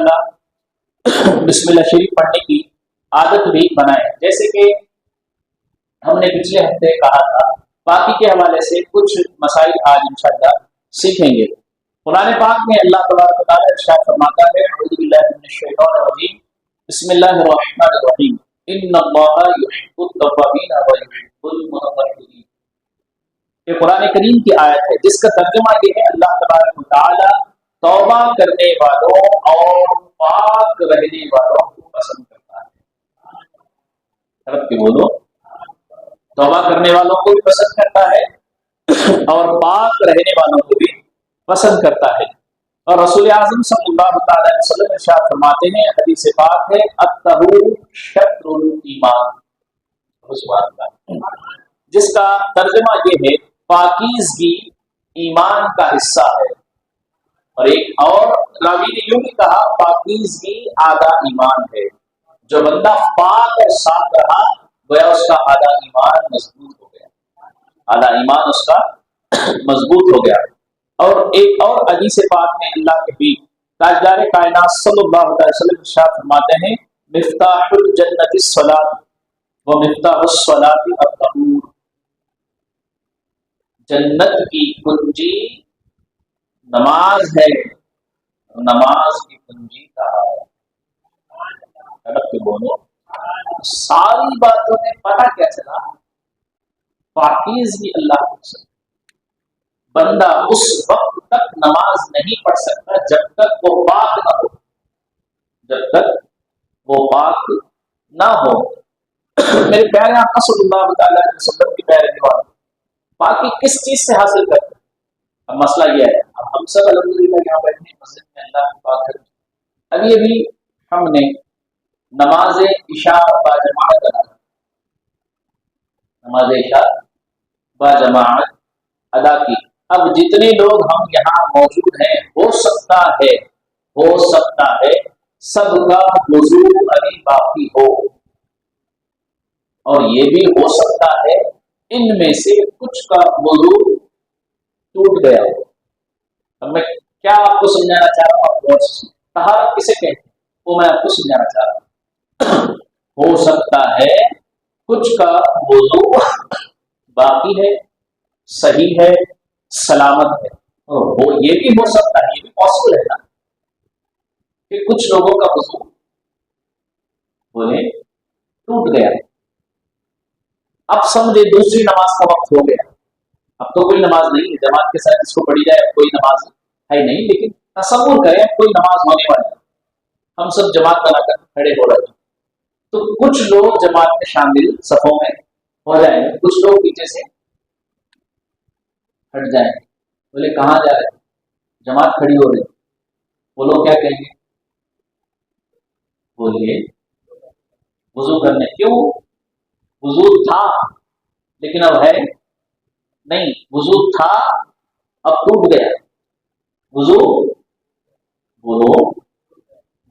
इंशाअल्लाह बिस्मिल्लाह शरीफ पढ़ने की आदत भी बनाए। जैसे कि हमने पिछले हफ्ते कहा था, पाकी के हवाले से कुछ मसाइल आज इंशाअल्लाह सीखेंगे। कुरान पाक में अल्लाह तबारक व तआला इरशाद फरमाता है, अऊज़ु बिल्लाहि मिनश शैतानिर रजीम, बिस्मिल्लाहिर रहमानिर रहीम, इन्नल्लाहा युहिब्बुत तव्वाबीन व युहिब्बुल मुतत्तहिरीन। ये कुरान करीम की आयत है जिसका तर्जुमा ये है, अल्लाह तबारक व तआला तौबा करने वालों और पाक रहने वालों को पसंद करता है। रब की बोलो, तौबा करने वालों को भी पसंद करता है और पाक रहने वालों को भी पसंद करता है। और रसूल आज़म सल्लल्लाहु अलैहि वसल्लम इरशाद फरमाते हैं, हदीस पाक है, अत-तहूर शत्रुल ईमान, जिसका तर्जुमा ये है, पाकीज़गी ईमान का हिस्सा है। और एक और रावी ने यूं भी कहा, पाकीज़गी आधा ईमान है। जो बंदा पाक और साफ रहा, गोया उसका आधा ईमान मजबूत हो गया, आधा ईमान उसका मजबूत हो गया। और एक और हदीस पाक में अल्लाह के हबीब ताजदार कायनात सल्लल्लाहु अलैहि वसल्लम इरशाद फरमाते हैं, मिफ्ताहुल जन्नतिस सलात व मिफ्ताहुस सलाति अत-तहूर, जन्नत की कुंजी नमाज है, नमाज की कुंजी कहा है। रब के बोलो, सारी बातों में पता क्या चला, पाकीज़गी अल्लाह को पसंद। बंदा उस वक्त तक नमाज नहीं पढ़ सकता जब तक वो पाक ना हो, जब तक वो पाक ना हो। मेरे प्यारे आका सल्लल्लाहु अलैहि वसल्लम की प्यारे दीवार, पाकी किस चीज से हासिल करते हैं? अब मसला यह है, अब हम सब अल्हम्दुलिल्लाह यहाँ बैठे मस्जिद में अल्लाह की पाक है। अभी अभी हमने नमाज इशा बाजमाअत अदा, नमाज इशा बाजमाअत अदा की। अब जितने लोग हम यहाँ मौजूद हैं, हो सकता है सबका वुजू अभी बाकी हो, और ये भी हो सकता है इनमें से कुछ का वुजू टूट गया हो। अब मैं क्या आपको समझाना चाह रहा हूँ, आप गौर से सुनिए। तहारत किसे कहते हैं वो मैं आपको समझाना चाह रहा हूँ। हो सकता है कुछ का वुजू बाकी है, सही है, सलामत है। वो ये भी हो सकता है, ये भी पॉसिबल है ना, कि कुछ लोगों का वुजू बोले टूट गया। अब समझे दूसरी नमाज का वक्त हो गया, अब तो कोई नमाज नहीं है, जमात के साथ इसको पढ़ी जाए, कोई नमाज है नहीं, लेकिन तसव्वुर करें कोई नमाज होने वाली, हम सब जमात बनाकर खड़े हो रहे हैं, तो कुछ लोग जमात में शामिल सफों में हो जाएंगे, कुछ लोग पीछे से हट जाएंगे। बोले कहाँ जा रहे, जमात खड़ी हो रही, वो लोग क्या कहेंगे, बोलिए वुजू करने। क्यों? वुजू था लेकिन अब है नहीं, वुजू था अब टूट गया। वुजू बोलो,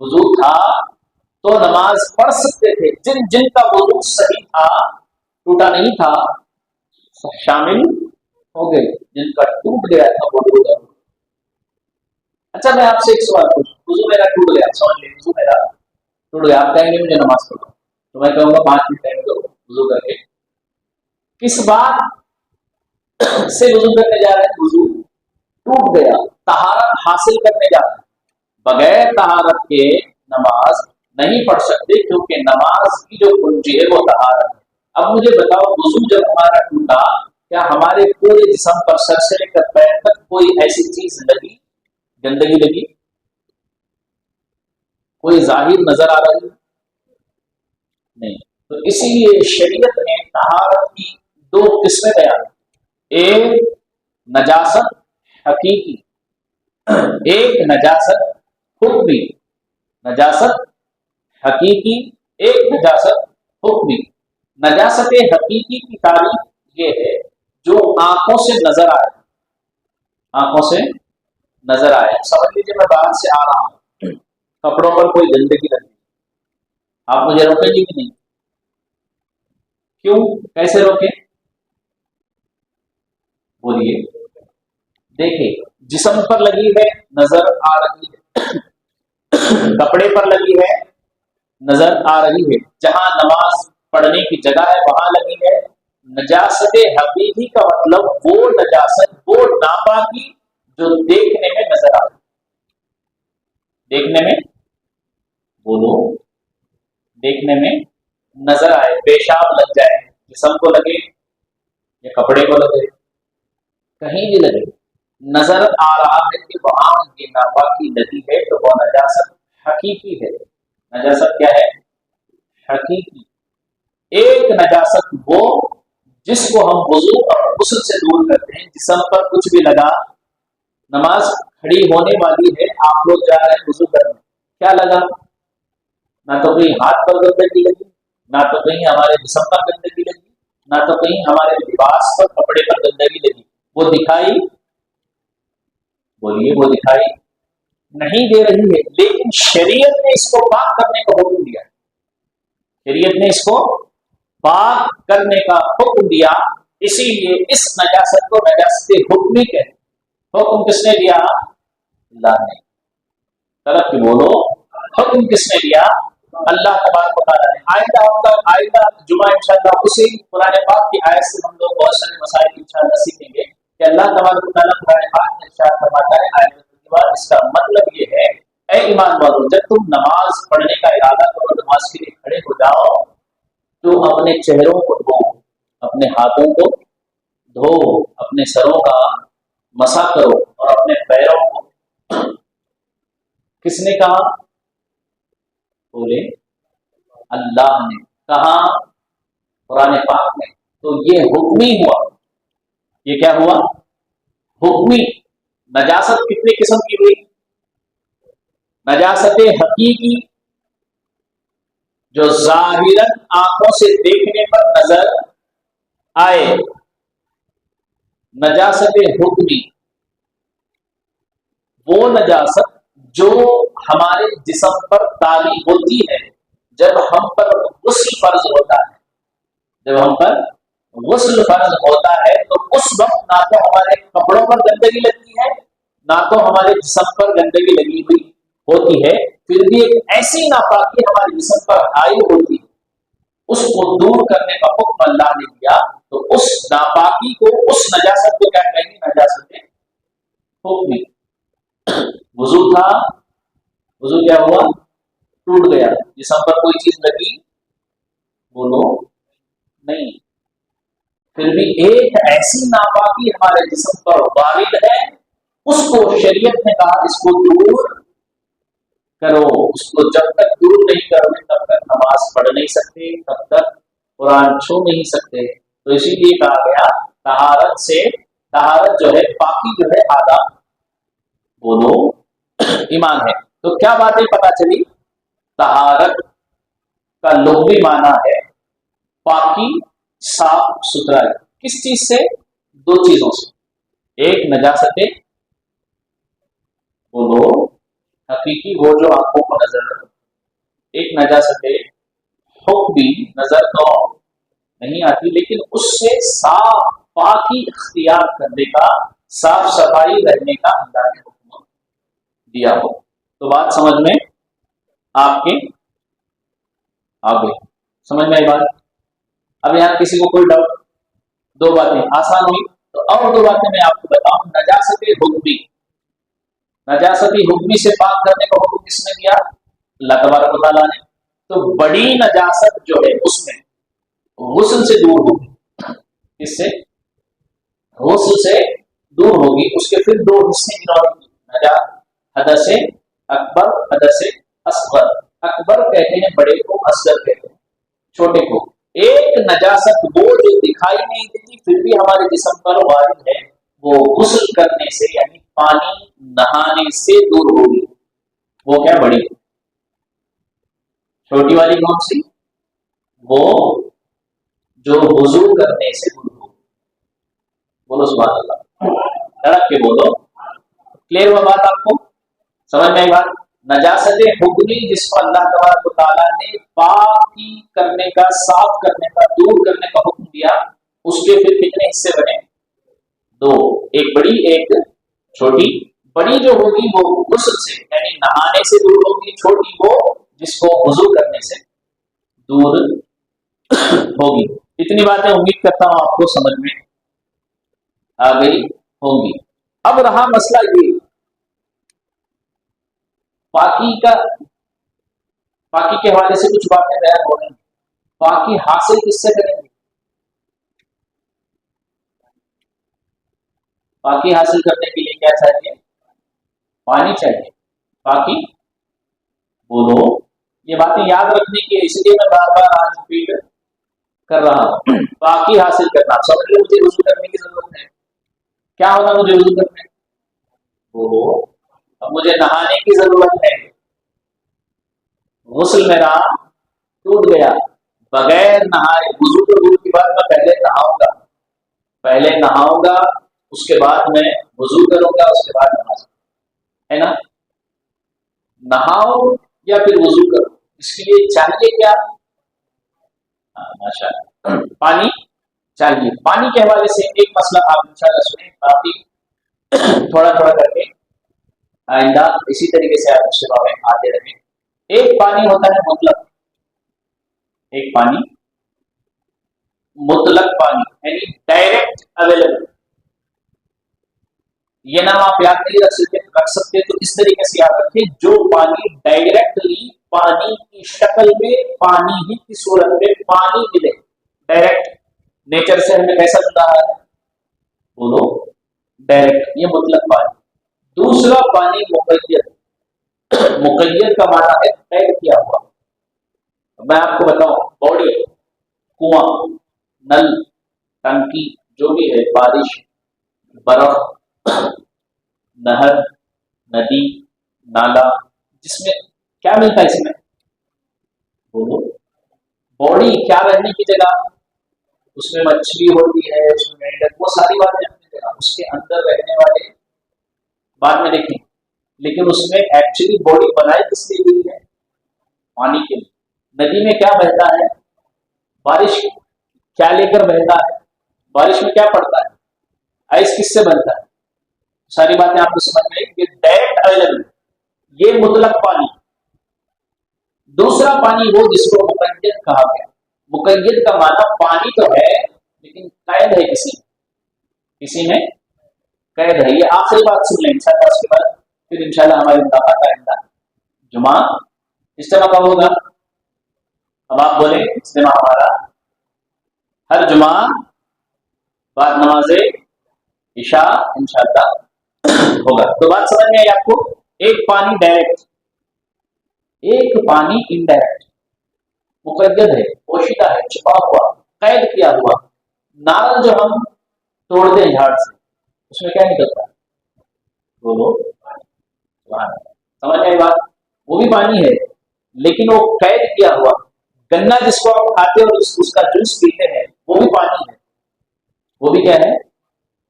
वुजू था तो नमाज पढ़ सकते थे, जिन जिनका वुजू सही था, टूटा नहीं था, शामिल हो गए, जिनका टूट गया था वो टूट गया। अच्छा मैं आपसे एक सवाल पूछूं, वुजू मेरा टूट गया, समझ लीजिए वुजू मेरा टूट गया, आप कहेंगे मुझे नमाज पढ़ो, तो मैं कहूंगा 5 मिनट टाइम दो वुजू करके। किस बात से वुजू करने जा रहे हैं? वुजू टूट गया, तहारत हासिल करने जा रहे हैं। बगैर तहारत के नमाज नहीं पढ़ सकते, क्योंकि नमाज की जो कुंजी है वो तहारत है। अब मुझे बताओ, वुजू जब हमारा टूटा, क्या हमारे पूरे जिस्म पर सर से लेकर पैर तक कोई ऐसी चीज लगी, गंदगी लगी, कोई जाहिर नजर आ रही है? नहीं। तो इसीलिए शरीयत ने तहारत की 2 किस्में बयान, एक नजासत हकीकी, एक नजासत हुक्मी। नजासत हकीकी, एक नजासत हुक्मी। नजासत हकीकी की तारीफ ये है जो आंखों से नजर आए, आंखों से नजर आए। समझ लीजिए मैं बाहर से आ रहा हूं, कपड़ों पर कोई गंदगी लगी, आप मुझे रोकेंगे कि नहीं? क्यों, कैसे रोके, बोलिए। देखिए जिस्म पर लगी है, नजर आ रही है, کپڑے پر لگی ہے نظر آ رہی ہے، جہاں نماز پڑھنے کی جگہ ہے وہاں لگی ہے۔ نجاست حقیقی کا مطلب وہ نجاست، وہ ناپاکی جو دیکھنے میں نظر آ رہی، دیکھنے میں، بولو، دیکھنے میں نظر آئے، پیشاب لگ جائے، جسم کو لگے یا کپڑے کو لگے، کہیں بھی لگے، نظر آ رہا ہے کہ وہاں یہ ناپاکی لگی ہے، تو وہ نجاست حقیقی ہے۔ نجاست کیا ہے؟ حقیقی۔ ایک نجاست وہ جس کو ہم وضو اور غسل سے دور کرتے ہیں، جسم پر کچھ بھی لگا، نماز کھڑی ہونے والی ہے، آپ لوگ جا رہے ہیں وضو کرنے، کیا لگا؟ نہ تو کہیں ہاتھ پر گندگی لگی، نہ تو کہیں ہمارے جسم پر گندگی لگی، نہ تو کہیں ہمارے لباس پر، کپڑے پر گندگی لگی، وہ دکھائی، بولیے، وہ دکھائی نہیں دے رہی ہے، لیکن شریعت نے اس کو پاک کرنے کا حکم دیا، شریعت نے اس کو پاک کرنے کا حکم دیا، اسی لیے اس نجاست کو نجاست حکمی کہتے ہیں۔ حکم کس نے دیا؟ اللہ نے۔ طرف کی بولو، حکم کس نے دیا؟ اللہ تبارک و تعالیٰ نے۔ آئندہ جمعہ انشاءاللہ اسی قرآن پاک کی آیت سے ہم لوگ بہت سارے مسائل انشاءاللہ سیکھیں گے کہ اللہ تبارک و تعالیٰ قرآن پاک میں ارشاد فرماتا ہے آیت کے بعد، اس کا مطلب یہ ہے، اے ایمان والو، جب تم نماز پڑھنے کا ارادہ کرو، نماز کے لیے کھڑے ہو جاؤ، تو اپنے چہروں کو دھو، اپنے ہاتھوں کو دھو، اپنے سروں کا مسح کرو، اور اپنے پیروں کو، کس نے کہا؟ بولے، اللہ نے کہا قرآن پاک میں، تو یہ حکمی ہوا، یہ کیا ہوا؟ حکمی۔ نجاست کتنے قسم کی ہوئی؟ نجاست حقیقی جو ظاہراً آنکھوں سے دیکھنے پر نظر آئے، نجاست حکمی وہ نجاست جو ہمارے جسم پر طاری ہوتی ہے جب ہم پر غسل فرض ہوتا ہے، جب ہم پر غسل فرض ہوتا ہے تو اس وقت نہ تو ہمارے کپڑوں پر گندگی لگتی ہے، نہ تو ہمارے جسم پر گندگی لگی ہوئی ہوتی ہے، پھر بھی ایک ایسی ناپاکی ہمارے جسم پر حائل ہوتی ہے، اس کو دور کرنے کا حکم اللہ نے دیا، تو اس ناپاکی کو، اس نجاست کو کیا کہیں گے؟ نجاست حکمی۔ وضو تھا، وضو کیا ہوا؟ ٹوٹ گیا، جسم پر کوئی چیز لگی، بولو، نہیں، پھر بھی ایک ایسی ناپاکی ہمارے جسم پر وارد ہے، اس کو شریعت نے کہا اس کو دور کرو، اس کو جب تک دور نہیں کرو گے تب تک نماز پڑھ نہیں سکتے، تب تک قرآن چھو نہیں سکتے، تو اسی لیے کہا گیا طہارت سے، طہارت جو ہے، پاکی جو ہے، آداب، بولو، ایمان ہے۔ تو کیا باتیں پتہ چلی؟ طہارت کا لغوی معنی ہے پاکی، صاف ستھرائی، کس چیز سے؟ دو چیزوں سے، ایک نجاست، بولو، حقیقی وہ جو آنکھوں کو نظر، ایک نجاست حکمی، نظر تو نہیں آتی لیکن اس سے صاف پاکی اختیار کرنے کا، صاف صفائی رہنے کا اللہ نے حکم دیا ہو۔ تو بات سمجھ میں آپ کے آگے، سمجھ میں آئی بات؟ اب یہاں کسی کو کوئی ڈاؤٹ؟ دو باتیں آسان ہوئی، تو اور دو باتیں میں آپ کو بتاؤں۔ نجاست حکمی، نجاست حکمی سے پاک کرنے کا حکم کس نے دیا؟ اللہ تبارک و تعالیٰ نے۔ تو بڑی نجاست جو ہے اس میں غسل سے دور ہوگی، اس سے غسل سے دور ہوگی، اس کے پھر دو حصے کی، حدث اکبر، حدث اصغر۔ اکبر کہتے ہیں بڑے کو، اصغر کہتے ہیں چھوٹے کو۔ ایک نجاست وہ جو دکھائی نہیں دیتی پھر بھی ہمارے جسم پر وارد ہے، وہ غسل کرنے سے، یعنی پانی نہانے سے دور ہوگی، وہ کیا؟ بڑی۔ چھوٹی والی کون سی؟ وہ جو وضو کرنے سے دور ہوگی، بولو سبحان اللہ، دھڑک کے بولو۔ کلیئر ہوا بات؟ آپ کو سمجھ میں آئی بات؟ نجاست حکمی جس کو اللہ تبارک و تعالیٰ نے پاکی کرنے کا، صاف کرنے کا، دور کرنے کا حکم دیا، اس کے پھر کتنے حصے بنے؟ دو، ایک بڑی، ایک چھوٹی۔ बड़ी जो होगी वो गुस्ल से यानी नहाने से दूर होगी, छोटी वो जिसको वुजू करने से दूर होगी। इतनी बातें उम्मीद करता हूं आपको समझ में आ गई होंगी। अब रहा मसला ये पाकी का, पाकी के हवाले से कुछ बातें बयान हो रही। पाकी हासिल किससे करेंगे? पाकी हासिल करने के लिए क्या चाहिए? पानी चाहिए। पाकी बोलो, ये बातें याद रखने की, इसलिए मैं बार बार आज रिपीट कर रहा हूं। पाकी हासिल करना, समझ लो मुझे वुजू करने की जरूरत है। क्या होगा मुझे वुजू करने? बोलो, अब मुझे नहाने की जरूरत है। गुस्ल मेरा टूट गया, बगैर नहाए, वुजू तो दूर की बात, मैं पहले नहाऊंगा, पहले नहाऊंगा, उसके बाद मैं वुजू करूंगा, उसके बाद नमाज, है ना? नहाओ या फिर वुजू करो, इसके लिए चाहिए क्या? माशाअल्लाह, पानी चाहिए। पानी के हवाले से एक मसला आप इंशाअल्लाह सुने, बाकी थोड़ा थोड़ा करके आइंदा इसी तरीके से आप सेवा में आते रहें। एक पानी होता है मुतलक, एक पानी मुतलक पानी यानी डायरेक्ट अवेलेबल। ये नाम आप याद नहीं रख सकते तो इस तरीके से याद रखें, जो पानी डायरेक्टली पानी की शक्ल में, पानी ही की सूरत में पानी मिले, डायरेक्ट नेचर से हमें कैसा मिल रहा है? बोलो, डायरेक्ट, ये मुतलक पानी। दूसरा पानी मुक़य्यद, मुक़य्यद का माना है कैद किया हुआ। मैं आपको बताऊं, बॉडी, कुआं, नल, टंकी, जो भी है, बारिश, बर्फ, नहर, नदी, नाला, जिसमें क्या मिलता है? इसमें बोलो, बॉडी, क्या रहने की जगह, उसमें मछली होती है, उसमें मेंढक, वो सारी बातें अपनी जगह, उसके अंदर रहने वाले बाद में देखें, लेकिन उसमें एक्चुअली बॉडी बनाई किस लिए गई है? पानी के लिए। नदी में क्या बहता है? बारिश क्या लेकर बहता है? बारिश में क्या पड़ता है? आइस किससे बनता है? सारी बातें आपको समझ में आई। ये डायरेक्ट अवेलेबल, ये मुतलक पानी। दूसरा पानी वो जिसको मुक़य्यद कहा गया। मुक़य्यद का माना पानी तो है लेकिन कैद है किसी में, किसी में कैद है। ये आखिरी बात सुन लें इंशाअल्लाह, उसके बाद फिर इंशाअल्लाह हमारी मुलाकात आएगा। जुमा इज्तिमा कब होगा? अब आप बोले, इज्तिमा हमारा हर जुमा बाद नमाज़े इशा इंशाअल्लाह होगा। तो बात समझ में आई आपको? एक पानी डायरेक्ट, एक पानी इनडायरेक्ट, मुक़य्यद है, पोशीदा है, छुपा हुआ, कैद किया हुआ। नारल जो हम तोड़ते हैं झाड़ से, उसमें क्या निकलता है? बोलो, समझ में आई बात? वो भी पानी है लेकिन वो कैद किया हुआ। गन्ना जिसको आप खाते और उसका जूस पीते हैं, वो भी पानी है, वो भी क्या है?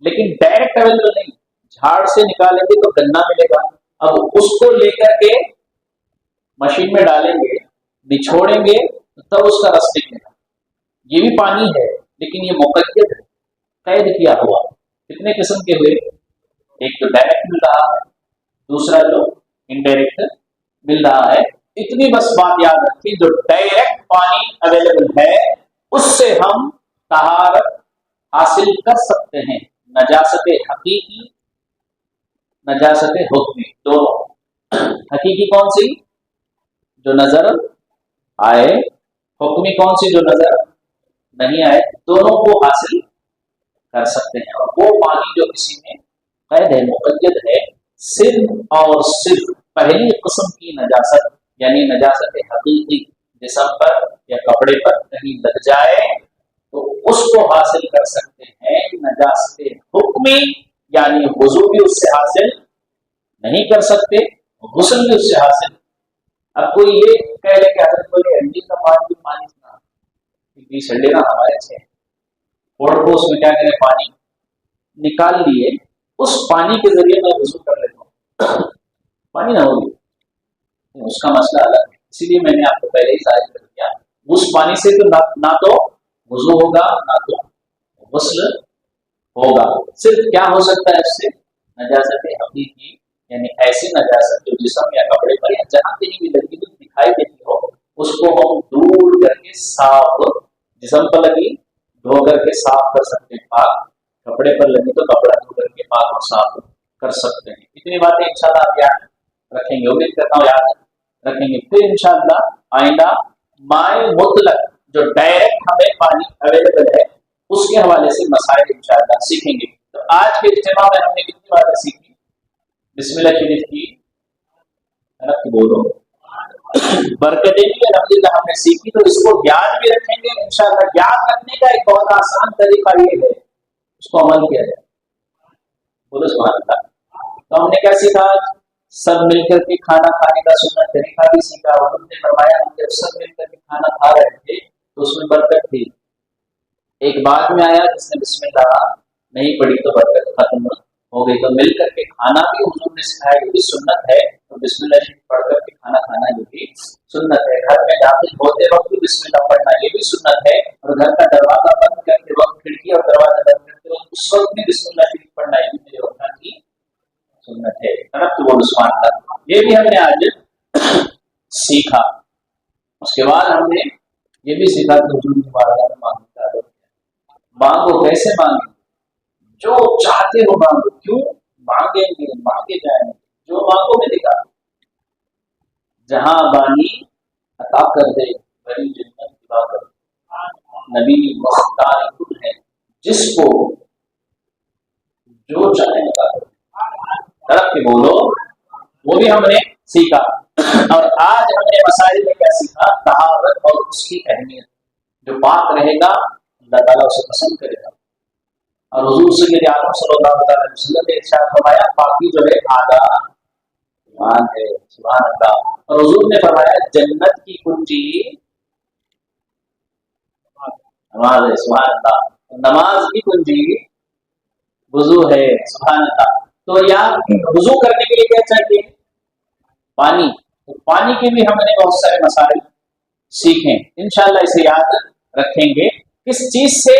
लेकिन डायरेक्ट अवेलेबल नहीं। झाड़ से निकालेंगे तो गन्ना मिलेगा, अब उसको लेकर के मशीन में डालेंगे, निछोड़ेंगे तब उसका रस निकलेगा। ये भी पानी है लेकिन ये मुक़य्यद है, कैद किया हुआ। कितने किस्म के हुए? एक तो डायरेक्ट मिल रहा है, दूसरा जो इनडायरेक्ट मिल रहा है। इतनी बस बात याद रखिए, जो डायरेक्ट पानी अवेलेबल है उससे हम तहारत हासिल कर सकते हैं, नजासत हकीकी, नजासत हुक्मी, दोनों। हकीकी कौन सी? जो नजर आए, हुक्मी कौन सी? जो नजर नहीं आए। दोनों को हासिल कर सकते हैं। और वो पानी जो किसी में कैद है, मुक़य्यद है, सिर्फ और सिर्फ पहली किस्म की नजासत यानी नजासत हकीकी, जिस्म पर या कपड़े पर कहीं लग जाए तो उसको हासिल कर सकते हैं। नजासत हुक्मी यानी वुजू भी उससे हासिल नहीं कर सकते, गुस्ल भी उससे हासिल। अब कोई ये कह ले कि हजरत बोले हंडी का पानी ना हमारे से फोड़ को उसमें क्या करें, पानी निकाल लिए, उस पानी के जरिए मैं वुजू कर लेता हूँ, पानी ना होगी, उसका मसला अलग है। इसीलिए मैंने आपको पहले ही जाहिर कर दिया, उस पानी से तो ना तो वुजू होगा ना तो गुस्ल होगा। सिर्फ क्या हो सकता है इससे? नजासत हकीकी یعنی ایسی نجاست جو جسم یا کپڑے پر یا جہاں کہیں بھی لگی ہوئی دکھائی دیتی ہو اس کو ہم دور کر کے صاف، جسم پر لگی دھو کر کے صاف کر سکتے ہیں، پاک کپڑے پر لگی تو کپڑا دھو کر کے پاک اور صاف کر سکتے ہیں۔ اتنی باتیں انشاءاللہ آپ یاد رکھیں گے، امید کرتا ہوں یاد رکھیں گے۔ پھر انشاءاللہ آئندہ مائع مطلق جو ڈائریکٹ ہمیں پانی اویلیبل ہے اس کے حوالے سے مسائل انشاءاللہ سیکھیں گے۔ تو آج کے اجتماع میں ہم نے کتنی باتیں سیکھی؟ بسم اللہ شریف کی بولو برکتیں بھی الحمدللہ ہم نے سیکھی، تو اس کو یاد بھی رکھیں گے انشاءاللہ۔ یاد رکھنے کا ایک بہت آسان طریقہ یہ ہے اس کو عمل کیا جائے، بولو سبحان اللہ۔ تو ہم نے کیا سیکھا؟ سب مل کر کے کھانا کھانے کا سنت طریقہ بھی سیکھا، اور ہم نے فرمایا ہم جب سب مل کر کے کھانا کھا رہے تھے تو اس میں برکت تھی۔ ایک بعد میں آیا جس نے بسم اللہ نہیں پڑھی تو برکت ختم ہو گئی۔ تو مل کر کے کھانا بھی حضور نے سکھایا، یہ بھی سنت ہے، تو بسم اللہ شریف پڑھ کر کے کھانا کھانا یہ بھی سنت ہے۔ گھر میں داخل ہوتے وقت بھی بسم اللہ پڑھنا یہ بھی سنت ہے، اور گھر کا دروازہ بند کرتے وقت، کھڑکی اور دروازہ بند کرتے وقت اس وقت بھی بسم اللہ شریف پڑھنا یہ بھی میرے وقت کی سنت ہے۔ تو وہ سبحان اللہ، یہ بھی ہم نے آج سیکھا۔ اس کے بعد ہم نے یہ بھی سیکھا کہ حضور کی بارگاہ میں مانگنے کا مانگو، کیسے مانگے؟ جو چاہتے ہو مانگو، کیوں مانگیں گے؟ مانگے جائیں گے، جو مانگو ملے گا۔ جہاں بانی عطا کر دے بڑی جنت عطا کر دے، نبی مختار خود ہے جس کو جو چاہے عطا کر دے۔ طرف کے بولو، وہ بھی ہم نے سیکھا۔ اور آج ہم نے مسائل میں کیا سیکھا؟ طہارت اور اس کی اہمیت۔ جو پاک رہے گا اللہ تعالیٰ اسے پسند کرے گا، اور حضور سید عالم صلی اللہ علیہ وسلم نے ارشاد فرمایا پاکی جو ہے آدھا ایمان ہے، سبحان اللہ۔ اور حضور نے فرمایا جنت کی کنجی نماز ہے، سبحان اللہ۔ نماز کی کنجی وضو ہے، سبحان اللہ۔ تو یار وضو کرنے کے لیے کیا چاہیے؟ پانی۔ تو پانی کے بھی ہم نے بہت سارے مسائل سیکھیں، انشاءاللہ اسے یاد رکھیں گے۔ کس چیز سے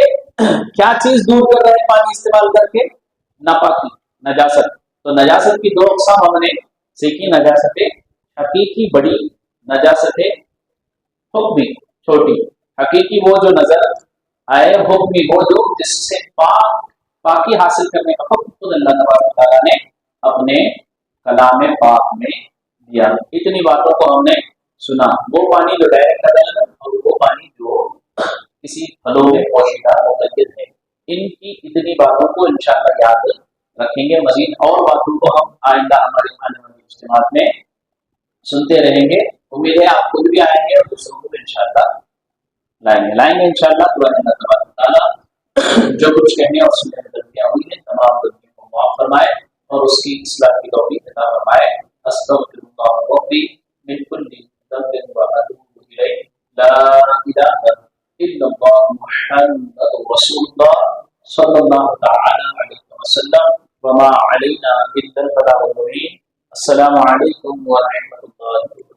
کیا چیز دور کر رہے ہیں پانی استعمال کر کے؟ ناپاکی، نجاست۔ تو نجاست کی دو اقسام ہم نے سیکھی، نجاست حقیقی بڑی، نجاست حکمی چھوٹی۔ حقیقی وہ جو نظر آئے، حکمی وہ جو جس سے پاکی حاصل کرنے کا حکم خود اللہ تبارک تعالیٰ نے اپنے کلام پاک میں دیا۔ اتنی باتوں کو ہم نے سنا۔ وہ پانی جو ڈائریکٹ ہے اور وہ پانی جو کسی پھلوں میں پوشیدہ مقید ہے، ان کی اتنی باتوں کو انشاءاللہ یاد رکھیں گے۔ مزید اور باتوں کو ہم آئندہ ہمارے آنے والے اجتماعات میں سنتے رہیں گے۔ امید ہے آپ خود بھی آئیں گے اور دوسروں کو بھی انشاءاللہ لائیں گے انشاءاللہ۔ دعا اللہ تبارک تعالیٰ جو کچھ کہنے اور سننے میں غلطیاں ہوئی ہیں تمام غلطیوں کو معاف فرمائے اور اس کی اصلاح کی توفیق عطا فرمائے۔ استغفر اللہ ربی من کل ذنب واتوب الیہ، لا الہ الا اللہ محمد رسول اللہ صلی اللہ تعالی علیہ وسلم، وما علینا الا البلاغ المبین۔ السلام علیکم ورحمۃ اللہ۔